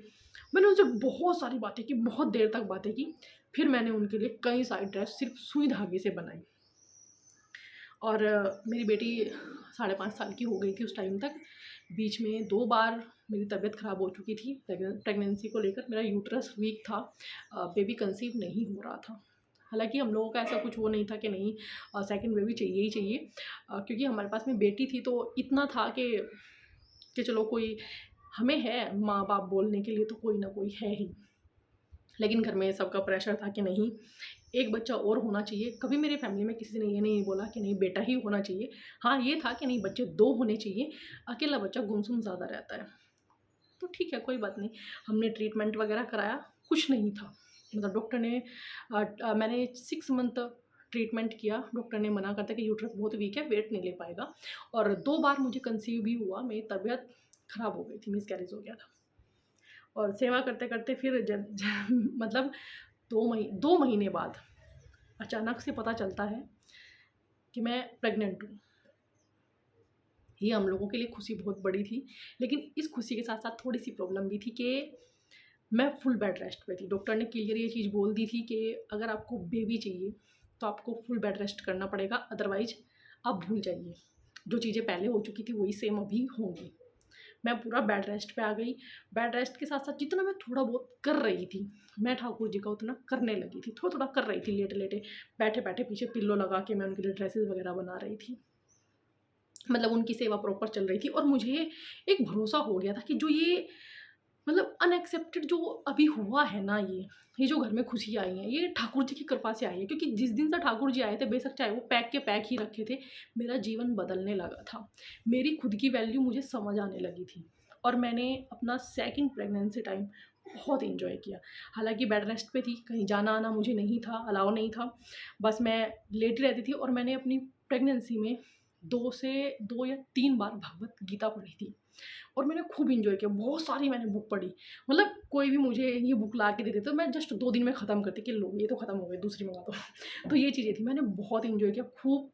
मैंने उनसे बहुत सारी बातें की, बहुत देर तक बातें की। फिर मैंने उनके लिए कई सारी ड्रेस सिर्फ सुई धागे से बनाई। और मेरी बेटी 5.5 साल की हो गई थी उस टाइम तक। बीच में 2 बार मेरी तबीयत ख़राब हो चुकी थी, प्रेगनेंसी को लेकर। मेरा यूट्रस वीक था, बेबी कंसीव नहीं हो रहा था। हालाँकि हम लोगों का ऐसा कुछ वो नहीं था कि नहीं, सेकंड बेबी चाहिए ही चाहिए, क्योंकि हमारे पास में बेटी थी, तो इतना था कि चलो, कोई हमें है माँ-बाप बोलने के लिए, तो कोई ना कोई है ही। लेकिन घर में सबका प्रेशर था कि नहीं, एक बच्चा और होना चाहिए। कभी मेरे फैमिली में किसी ने ये नहीं बोला कि नहीं बेटा ही होना चाहिए। हाँ, ये था कि नहीं बच्चे 2 होने चाहिए, अकेला बच्चा गुमसुम ज़्यादा रहता है। तो ठीक है, कोई बात नहीं। हमने ट्रीटमेंट वगैरह कराया, कुछ नहीं था। मतलब डॉक्टर ने मैंने 6 मंथ ट्रीटमेंट किया। डॉक्टर ने मना कर दिया कि यूट्रस बहुत वीक है, वेट नहीं ले पाएगा। और 2 बार मुझे कंसीव भी हुआ, मेरी तबीयत ख़राब हो गई थी, मिसकैरेज हो गया था। और सेवा करते-करते फिर जब मतलब 2 महीने बाद अचानक से पता चलता है कि मैं प्रेग्नेंट हूँ। ये हम लोगों के लिए खुशी बहुत बड़ी थी, लेकिन इस खुशी के साथ-साथ थोड़ी-सी प्रॉब्लम भी थी कि मैं फुल बेड रेस्ट पे थी। डॉक्टर ने क्लियर ये चीज़ बोल दी थी कि अगर आपको बेबी चाहिए, तो आपको फुल बेड रेस्ट करना पड़ेगा, अदरवाइज़ आप भूल जाइए। जो चीज़ें पहले हो चुकी थी, वही सेम अभी होंगी। मैं पूरा बेड रेस्ट पे आ गई। बेड रेस्ट के साथ-साथ जितना मैं थोड़ा बहुत कर रही थी, मैं ठाकुर जी का उतना करने लगी थी। थोड़ा-थोड़ा कर रही थी लेटे-लेटे, बैठे-बैठे पीछे पिल्लो लगा के मैं उनके लिए ड्रेसेस वगैरह बना रही थी। मतलब उनकी सेवा प्रॉपर चल रही थी और मुझे एक भरोसा हो गया था कि जो ये मतलब अनएक्सेप्टेड जो अभी हुआ है ना, ये जो घर में खुशी आई है, ये ठाकुर जी की कृपा से आई है। क्योंकि जिस दिन से ठाकुर जी आए थे, बेशक चाहे वो पैक के पैक ही रखे थे, मेरा जीवन बदलने लगा था। मेरी खुद की वैल्यू मुझे समझ आने लगी थी और मैंने अपना सेकंड प्रेगनेंसी टाइम बहुत एंजॉय किया। हालांकि बेड रेस्ट पे थी, कहीं जाना आना मुझे नहीं था, अलाउ नहीं था। बस मैं लेटी रहती थी और मैंने अपनी प्रेगनेंसी में 2 या 3 बार भगवत गीता पढ़ी थी और मैंने खूब एंजॉय किया। बहुत सारी मैंने बुक पढ़ी। मतलब कोई भी मुझे ये बुक ला के दे देते तो मैं जस्ट 2 दिन में ख़त्म करती कि लो ये तो ख़त्म हो गई, दूसरी मंगा दो। तो ये चीज़ें थी, मैंने बहुत एंजॉय किया खूब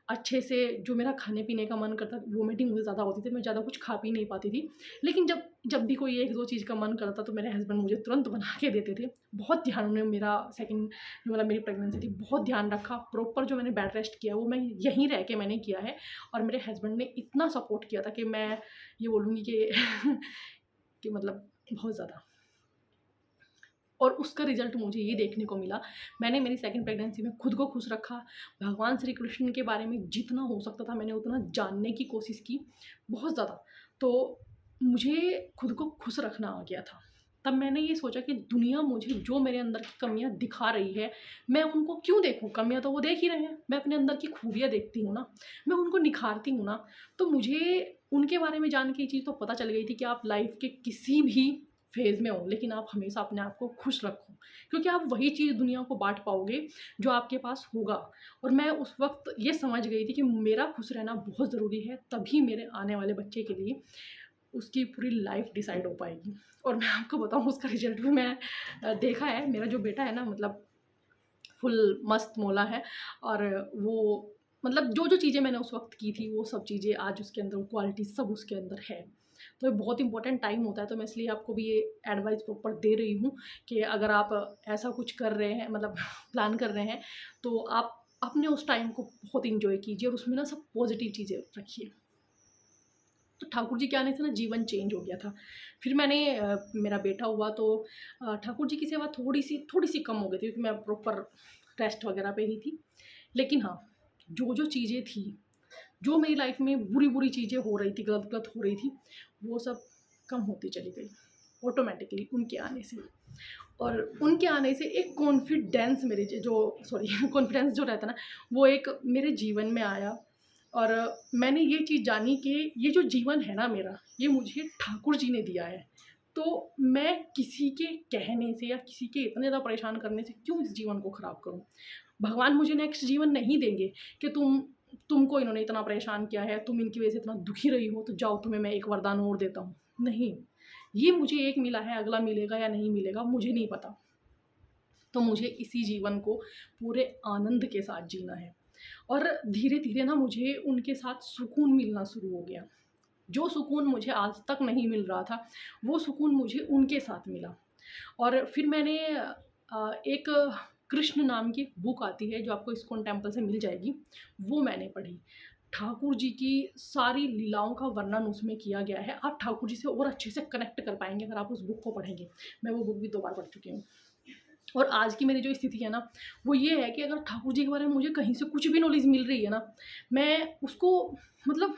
अच्छे से। जो मेरा खाने पीने का मन करता, वोमिटिंग मुझे ज़्यादा होती थी, मैं ज़्यादा कुछ खा पी नहीं पाती थी। लेकिन जब जब भी कोई 1-2 चीज़ का मन करता तो मेरे हस्बैंड मुझे तुरंत बना के देते थे। बहुत ध्यान उन्होंने मेरा सेकंड मतलब मेरी प्रेगनेंसी थी, बहुत ध्यान रखा। प्रॉपर जो मैंने बेड रेस्ट किया वो मैं यहीं रह के मैंने किया है और मेरे हस्बैंड ने इतना सपोर्ट किया था कि मैं ये बोलूँगी कि कि मतलब बहुत ज़्यादा। और उसका रिज़ल्ट मुझे ये देखने को मिला, मैंने मेरी सेकंड प्रेगनेंसी में खुद को खुश रखा। भगवान श्री कृष्ण के बारे में जितना हो सकता था मैंने उतना जानने की कोशिश की, बहुत ज़्यादा। तो मुझे खुद को खुश रखना आ गया था। तब मैंने ये सोचा कि दुनिया मुझे जो मेरे अंदर की कमियाँ दिखा रही है, मैं उनको क्यों देखूँ? कमियाँ तो वो देख ही रहे हैं, मैं अपने अंदर की खूबियाँ देखती हूँ ना, मैं उनको निखारती हूँ ना। तो मुझे उनके बारे में जान के ये चीज़ तो पता चल गई थी कि आप लाइफ़ के किसी भी फ़ेज़ में हो, लेकिन आप हमेशा अपने आप को खुश रखो, क्योंकि आप वही चीज़ दुनिया को बाँट पाओगे जो आपके पास होगा। और मैं उस वक़्त ये समझ गई थी कि मेरा खुश रहना बहुत ज़रूरी है, तभी मेरे आने वाले बच्चे के लिए उसकी पूरी लाइफ़ डिसाइड हो पाएगी। और मैं आपको बताऊँ उसका रिज़ल्ट भी मैं देखा है। मेरा जो बेटा है ना, मतलब फुल मस्त मौला है और वो मतलब जो-जो चीज़ें मैंने उस वक़्त की थी, वो सब चीज़ें आज उसके अंदर, वो क्वालिटी सब उसके अंदर है। तो ये बहुत इम्पोर्टेंट टाइम होता है, तो मैं इसलिए आपको भी ये एडवाइस प्रॉपर दे रही हूँ कि अगर आप ऐसा कुछ कर रहे हैं, मतलब प्लान कर रहे हैं, तो आप अपने उस टाइम को बहुत एन्जॉय कीजिए और उसमें ना सब पॉज़िटिव चीज़ें रखिए। तो ठाकुर जी के आने से ना जीवन चेंज हो गया था। फिर मैंने मेरा बेटा हुआ तो ठाकुर जी की सेवा थोड़ी-सी कम हो गई थी, क्योंकि मैं प्रॉपर रेस्ट वगैरह पे ही थी। लेकिन हाँ, जो-जो चीज़ें थी, जो मेरी लाइफ़ में बुरी-बुरी चीज़ें हो रही थी, गलत-गलत हो रही थी, वो सब कम होती चली गई, ऑटोमैटिकली उनके आने से। और उनके आने से एक कॉन्फिडेंस मेरे जो सॉरी कॉन्फिडेंस जो रहता है ना, वो एक मेरे जीवन में आया। और मैंने ये चीज़ जानी कि ये जो जीवन है ना मेरा, ये मुझे ठाकुर जी ने दिया है। तो मैं किसी के कहने से या किसी के इतने ज़्यादा परेशान करने से क्यों इस जीवन को ख़राब करूँ? भगवान मुझे नेक्स्ट जीवन नहीं देंगे कि तुमको इन्होंने इतना परेशान किया है, तुम इनकी वज़ह से इतना दुखी रही हो, तो जाओ तुम्हें मैं एक वरदान और देता हूँ। नहीं, ये मुझे एक मिला है, अगला मिलेगा या नहीं मिलेगा मुझे नहीं पता। तो मुझे इसी जीवन को पूरे आनंद के साथ जीना है। और धीरे-धीरे ना मुझे उनके साथ सुकून मिलना शुरू हो गया। जो सुकून मुझे आज तक नहीं मिल रहा था, वो सुकून मुझे उनके साथ मिला। और फिर मैंने एक कृष्ण नाम की बुक आती है जो आपको इस्कॉन टेम्पल से मिल जाएगी, वो मैंने पढ़ी। ठाकुर जी की सारी लीलाओं का वर्णन उसमें किया गया है। आप ठाकुर जी से और अच्छे से कनेक्ट कर पाएँगे अगर आप उस बुक को पढ़ेंगे। मैं वो बुक भी 2 बार पढ़ चुकी हूँ। और आज की मेरी जो स्थिति है ना, वो ये है कि अगर ठाकुर जी के बारे में मुझे कहीं से कुछ भी नॉलेज मिल रही है ना, मैं उसको मतलब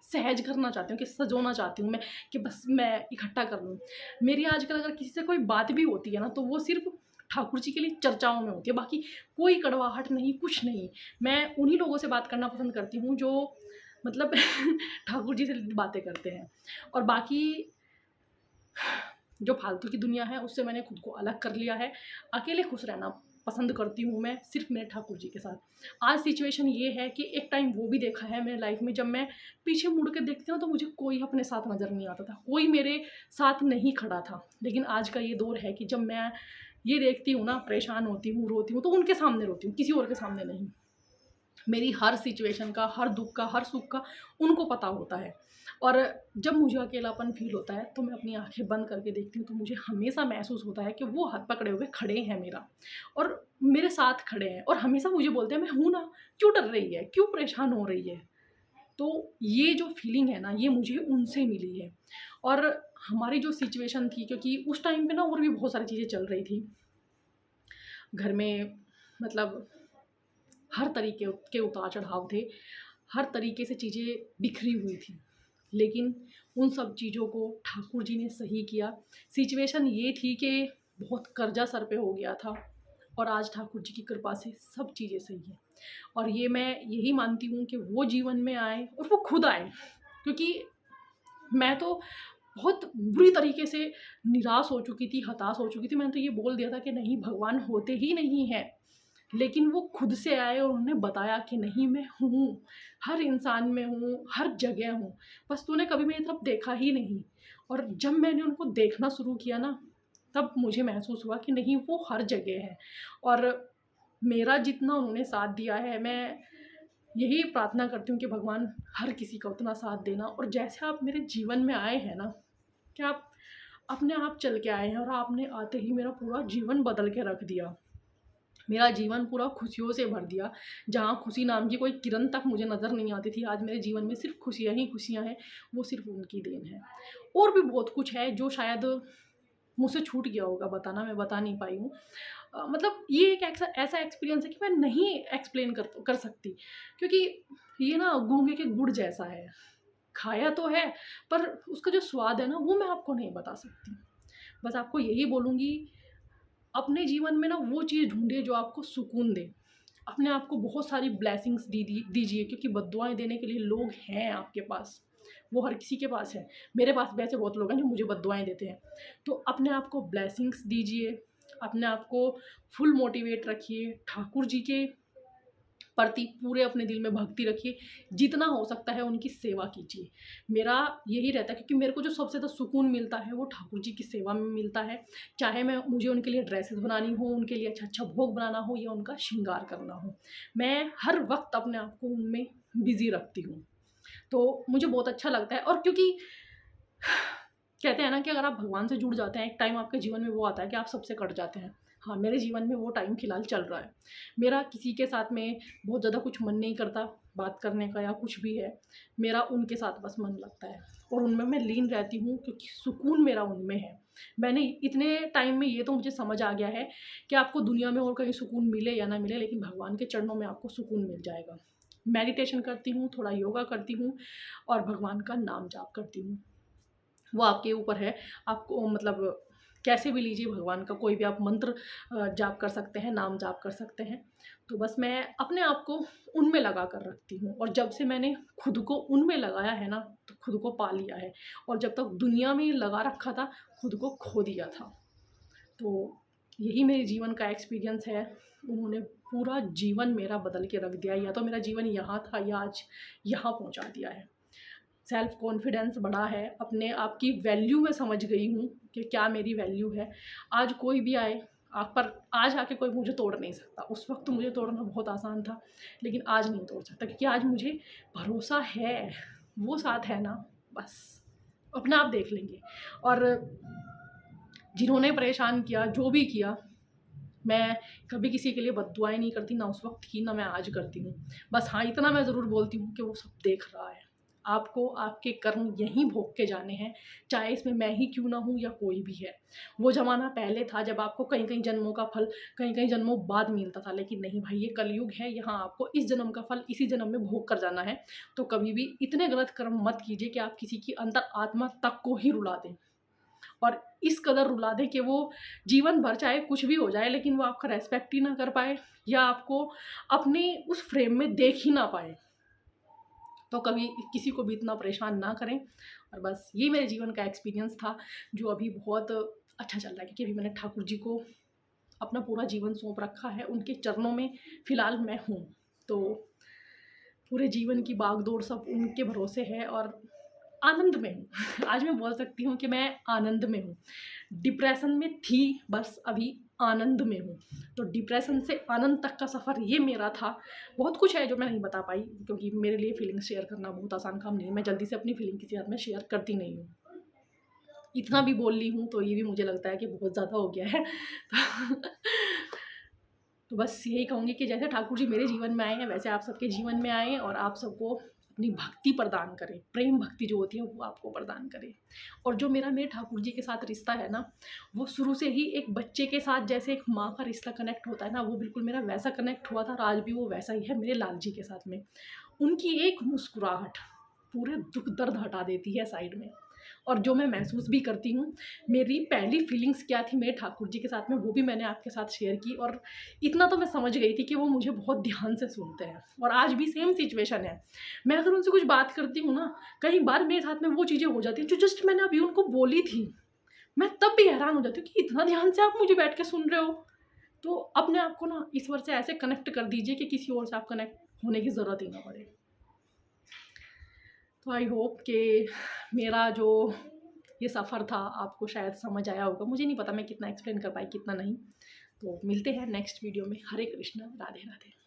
सहज करना चाहती हूँ, कि सँजोना चाहती हूँ मैं, कि बस मैं इकट्ठा कर लूँ। मेरी आजकल अगर किसी से कोई बात भी होती है ना, तो वो सिर्फ़ ठाकुर जी के लिए चर्चाओं में होती है, बाकी कोई कड़वाहट नहीं, कुछ नहीं। मैं उन्हीं लोगों से बात करना पसंद करती हूँ जो मतलब ठाकुर जी से बातें करते हैं। और बाकी जो फालतू की दुनिया है उससे मैंने खुद को अलग कर लिया है। अकेले खुश रहना पसंद करती हूँ मैं, सिर्फ मेरे ठाकुर जी के साथ। आज सिचुएशन ये है कि एक टाइम वो भी देखा है मेरे लाइफ में, जब मैं पीछे मुड़ के देखती हूँ तो मुझे कोई अपने साथ नज़र नहीं आता था, कोई मेरे साथ नहीं खड़ा था। लेकिन आज का ये दौर है कि जब मैं ये देखती हूँ ना, परेशान होती हूँ, रोती हूँ, तो उनके सामने रोती हूँ, किसी और के सामने नहीं। मेरी हर सिचुएशन का, हर दुख का, हर सुख का उनको पता होता है। और जब मुझे अकेलापन फ़ील होता है तो मैं अपनी आँखें बंद करके देखती हूँ, तो मुझे हमेशा महसूस होता है कि वो हाथ पकड़े हुए खड़े हैं मेरा, और मेरे साथ खड़े हैं, और हमेशा मुझे बोलते हैं, मैं हूँ ना, क्यों डर रही है, क्यों परेशान हो रही है। तो ये जो फीलिंग है ना, ये मुझे उनसे मिली है। और हमारी जो सिचुएशन थी, क्योंकि उस टाइम पे ना और भी बहुत सारी चीज़ें चल रही थी घर में, मतलब हर तरीके के उतार चढ़ाव थे, हर तरीके से चीज़ें बिखरी हुई थी। लेकिन उन सब चीज़ों को ठाकुर जी ने सही किया। सिचुएशन ये थी कि बहुत कर्जा सर पे हो गया था, और आज ठाकुर जी की कृपा से सब चीज़ें सही हैं। और ये मैं यही मानती हूँ कि वो जीवन में आए और वो खुद आए, क्योंकि मैं तो बहुत बुरी तरीके से निराश हो चुकी थी, हताश हो चुकी थी। मैंने तो ये बोल दिया था कि नहीं, भगवान होते ही नहीं हैं। लेकिन वो खुद से आए और उन्होंने बताया कि नहीं, मैं हूँ, हर इंसान में हूँ, हर जगह हूँ, बस तूने कभी मेरी तरफ देखा ही नहीं। और जब मैंने उनको देखना शुरू किया ना, तब मुझे महसूस हुआ कि नहीं, वो हर जगह है। और मेरा जितना उन्होंने साथ दिया है, मैं यही प्रार्थना करती हूँ कि भगवान हर किसी का उतना साथ देना। और जैसे आप मेरे जीवन में आए हैं ना, कि आप अपने आप चल के आए हैं, और आपने आते ही मेरा पूरा जीवन बदल के रख दिया। मेरा जीवन पूरा खुशियों से भर दिया। जहाँ खुशी नाम की कोई किरण तक मुझे नज़र नहीं आती थी, आज मेरे जीवन में सिर्फ़ खुशियाँ ही खुशियाँ हैं। वो सिर्फ़ उनकी देन है। और भी बहुत कुछ है जो शायद मुझसे छूट गया होगा बताना, मैं बता नहीं पाई हूँ। मतलब ये एक ऐसा ऐसा एक्सपीरियंस है कि मैं नहीं एक्सप्लेन कर कर सकती, क्योंकि ये ना गूंगे के गुड़ जैसा है। खाया तो है, पर उसका जो स्वाद है ना, वो मैं आपको नहीं बता सकती। बस आपको यही बोलूँगी, अपने जीवन में ना वो चीज़ ढूँढिए जो आपको सुकून दे। अपने आप को बहुत सारी ब्लेसिंग्स दीजिए, क्योंकि बद्दुआएँ देने के लिए लोग हैं आपके पास। वो हर किसी के पास है। मेरे पास वैसे बहुत लोग हैं जो मुझे बद्दुआएँ देते हैं। तो अपने आप को ब्लेसिंग्स दीजिए, अपने आप को फुल मोटिवेट रखिए, ठाकुर जी के प्रति पूरे अपने दिल में भक्ति रखिए, जितना हो सकता है उनकी सेवा कीजिए। मेरा यही रहता है, क्योंकि मेरे को जो सबसे ज़्यादा सुकून मिलता है वो ठाकुर जी की सेवा में मिलता है। चाहे मुझे उनके लिए ड्रेसेस बनानी हो, उनके लिए अच्छा-अच्छा भोग बनाना हो, या उनका श्रृंगार करना हो। मैं हर वक़्त अपने आप को उनमें बिज़ी रखती हूँ। तो मुझे बहुत अच्छा लगता है। और क्योंकि कहते हैं ना कि अगर आप भगवान से जुड़ जाते हैं, एक टाइम आपके जीवन में वो आता है कि आप सबसे कट जाते हैं। हाँ, मेरे जीवन में वो टाइम फ़िलहाल चल रहा है। मेरा किसी के साथ में बहुत ज़्यादा कुछ मन नहीं करता बात करने का, या कुछ भी है। मेरा उनके साथ बस मन लगता है, और उनमें मैं लीन रहती हूँ, क्योंकि सुकून मेरा उनमें है। मैंने इतने टाइम में ये तो मुझे समझ आ गया है कि आपको दुनिया में और कहीं सुकून मिले या ना मिले, लेकिन भगवान के चरणों में आपको सुकून मिल जाएगा। मेडिटेशन करती हूँ, थोड़ा योगा करती हूँ, और भगवान का नाम जाप करती हूँ। वो आपके ऊपर है, आपको मतलब कैसे भी लीजिए भगवान का कोई भी आप मंत्र जाप कर सकते हैं, नाम जाप कर सकते हैं। तो बस मैं अपने आप को उनमें लगा कर रखती हूँ, और जब से मैंने खुद को उनमें लगाया है ना, तो खुद को पा लिया है। और जब तक दुनिया में लगा रखा था, खुद को खो दिया था। तो यही मेरे जीवन का एक्सपीरियंस है। उन्होंने पूरा जीवन मेरा बदल के रख दिया, या तो मेरा जीवन यहाँ था, या आज यहाँ पहुँचा दिया है। सेल्फ कॉन्फिडेंस बढ़ा है, अपने आप की वैल्यू मैं समझ गई हूँ कि क्या मेरी वैल्यू है। आज कोई भी आए आप पर, आज आके कोई मुझे तोड़ नहीं सकता। उस वक्त तो मुझे तोड़ना बहुत आसान था, लेकिन आज नहीं तोड़ सकता, क्योंकि आज मुझे भरोसा है, वो साथ है ना, बस अपना आप देख लेंगे। और जिन्होंने परेशान किया, जो भी किया, मैं कभी किसी के लिए बद्दुआएँ नहीं करती, ना उस वक़्त की, ना मैं आज करती हूँ। बस हाँ, इतना मैं ज़रूर बोलती हूँ कि वो सब देख रहा है। आपको आपके कर्म यहीं भोग के जाने हैं, चाहे इसमें मैं ही क्यों ना हूँ, या कोई भी है। वो ज़माना पहले था जब आपको कई-कई जन्मों का फल कई-कई जन्मों बाद मिलता था, लेकिन नहीं भाई, ये कलयुग है, यहाँ आपको इस जन्म का फल इसी जन्म में भोग कर जाना है। तो कभी भी इतने गलत कर्म मत कीजिए कि आप किसी की अंतर आत्मा तक को ही रुला दें। और इस कदर रुला दें कि वो जीवन भर चाहे कुछ भी हो जाए लेकिन वो आपका रेस्पेक्ट ही ना कर पाए या आपको अपने उस फ्रेम में देख ही ना पाए। तो कभी किसी को भी इतना परेशान ना करें। और बस ये मेरे जीवन का एक्सपीरियंस था जो अभी बहुत अच्छा चल रहा है, क्योंकि अभी मैंने ठाकुर जी को अपना पूरा जीवन सौंप रखा है, उनके चरणों में फ़िलहाल मैं हूँ। तो पूरे जीवन की बागडोर सब उनके भरोसे है और आनंद में हूँ। आज मैं बोल सकती हूँ कि मैं आनंद में हूँ। डिप्रेशन में थी, बस अभी आनंद में हूँ। तो डिप्रेशन से आनंद तक का सफ़र ये मेरा था। बहुत कुछ है जो मैं नहीं बता पाई, क्योंकि मेरे लिए फीलिंग्स शेयर करना बहुत आसान काम नहीं है। मैं जल्दी से अपनी फीलिंग किसी के साथ में शेयर करती नहीं हूँ। इतना भी बोल ली हूँ तो ये भी मुझे लगता है कि बहुत ज़्यादा हो गया है। तो बस यही कहूँगी कि जैसे ठाकुर जी मेरे जीवन में आए हैं वैसे आप सबके जीवन में आएँ और आप सबको अपनी भक्ति प्रदान करें, प्रेम भक्ति जो होती है वो आपको प्रदान करें। और जो मेरे ठाकुर जी के साथ रिश्ता है ना, वो शुरू से ही एक बच्चे के साथ जैसे एक माँ का रिश्ता कनेक्ट होता है ना, वो बिल्कुल मेरा वैसा कनेक्ट हुआ था और आज भी वो वैसा ही है मेरे लाल जी के साथ में। उनकी एक मुस्कुराहट पूरे दुख दर्द हटा देती है साइड में। और जो मैं महसूस भी करती हूँ, मेरी पहली फीलिंग्स क्या थी मेरे ठाकुर जी के साथ में, वो भी मैंने आपके साथ शेयर की। और इतना तो मैं समझ गई थी कि वो मुझे बहुत ध्यान से सुनते हैं और आज भी सेम सिचुएशन है। मैं अगर उनसे कुछ बात करती हूँ ना, कई बार मेरे साथ में वो चीज़ें हो जाती हैं जो जस्ट मैंने अभी उनको बोली थी। मैं तब भी हैरान हो जाती हूँ कि इतना ध्यान से आप मुझे बैठ के सुन रहे हो। तो अपने आप को ना ईश्वर से ऐसे कनेक्ट कर दीजिए कि किसी और से आप कनेक्ट होने की ज़रूरत ही ना पड़े। तो आई होप कि मेरा जो ये सफ़र था आपको शायद समझ आया होगा। मुझे नहीं पता मैं कितना एक्सप्लेन कर पाई कितना नहीं। तो मिलते हैं नेक्स्ट वीडियो में। हरे कृष्ण, राधे राधे।